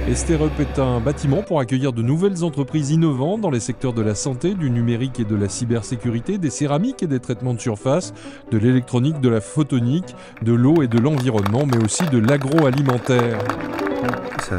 Esterup est un bâtiment pour accueillir de nouvelles entreprises innovantes dans les secteurs de la santé, du numérique et de la cybersécurité, des céramiques et des traitements de surface, de l'électronique, de la photonique, de l'eau et de l'environnement, mais aussi de l'agroalimentaire.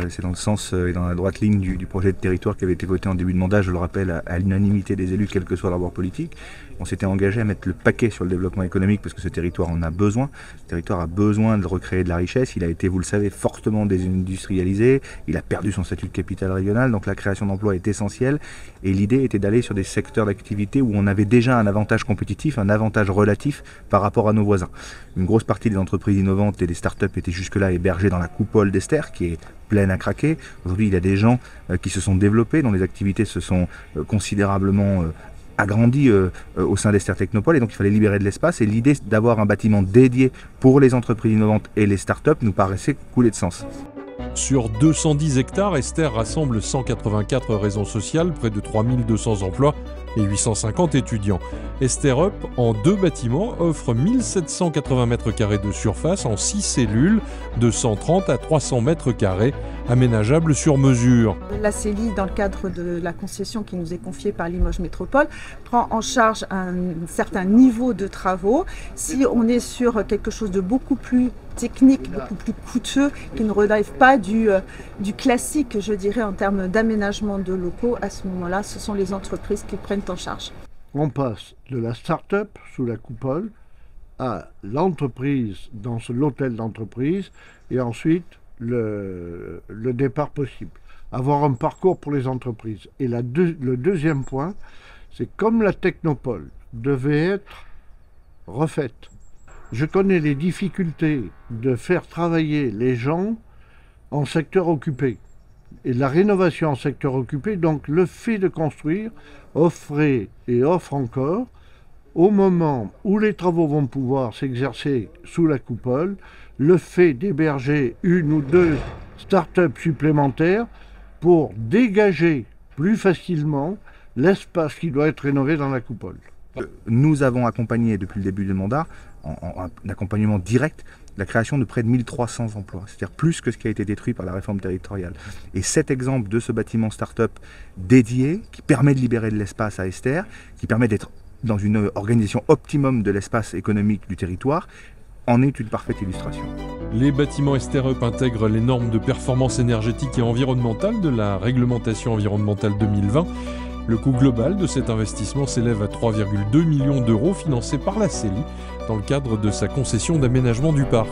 C'est dans le sens et dans la droite ligne du projet de territoire qui avait été voté en début de mandat, je le rappelle, à l'unanimité des élus, quel que soit leur bord politique. On s'était engagé à mettre le paquet sur le développement économique parce que ce territoire en a besoin. Ce territoire a besoin de recréer de la richesse. Il a été, vous le savez, fortement désindustrialisé. Il a perdu son statut de capitale régionale, donc la création d'emplois est essentielle. Et l'idée était d'aller sur des secteurs d'activité où on avait déjà un avantage compétitif, un avantage relatif par rapport à nos voisins. Une grosse partie des entreprises innovantes et des startups étaient jusque-là hébergées dans la coupole d'Ester, qui est pleine à craquer. Aujourd'hui, il y a des gens qui se sont développés, dont les activités se sont considérablement agrandies au sein d'Ester Technopole, et donc il fallait libérer de l'espace. Et l'idée d'avoir un bâtiment dédié pour les entreprises innovantes et les startups nous paraissait couler de sens. Sur 210 hectares, Ester rassemble 184 raisons sociales, près de 3200 emplois et 850 étudiants. Esterup, en 2 bâtiments, offre 1780 m² de surface en 6 cellules de 130 à 300 m², aménageables sur mesure. La CELI, dans le cadre de la concession qui nous est confiée par Limoges Métropole, prend en charge un certain niveau de travaux. Si on est sur quelque chose de beaucoup plus technique, beaucoup plus coûteux, qui ne relève pas du classique, je dirais, en termes d'aménagement de locaux, à ce moment-là, ce sont les entreprises qui prennent en charge. On passe de la start-up sous la coupole à l'entreprise dans l'hôtel d'entreprise et ensuite le départ possible. Avoir un parcours pour les entreprises. Et le deuxième point, c'est comme la Technopole devait être refaite. Je connais les difficultés de faire travailler les gens en secteur occupé. Et la rénovation en secteur occupé, donc le fait de construire, offrait et offre encore, au moment où les travaux vont pouvoir s'exercer sous la coupole, le fait d'héberger 1 ou 2 start-up supplémentaires pour dégager plus facilement l'espace qui doit être rénové dans la coupole. Nous avons accompagné depuis le début du mandat, en accompagnement direct, la création de près de 1300 emplois, c'est-à-dire plus que ce qui a été détruit par la réforme territoriale. Et cet exemple de ce bâtiment start-up dédié, qui permet de libérer de l'espace à Ester, qui permet d'être dans une organisation optimum de l'espace économique du territoire, en est une parfaite illustration. Les bâtiments Esterup intègrent les normes de performance énergétique et environnementale de la réglementation environnementale 2020. Le coût global de cet investissement s'élève à 3,2 millions d'euros financés par la CELI dans le cadre de sa concession d'aménagement du parc.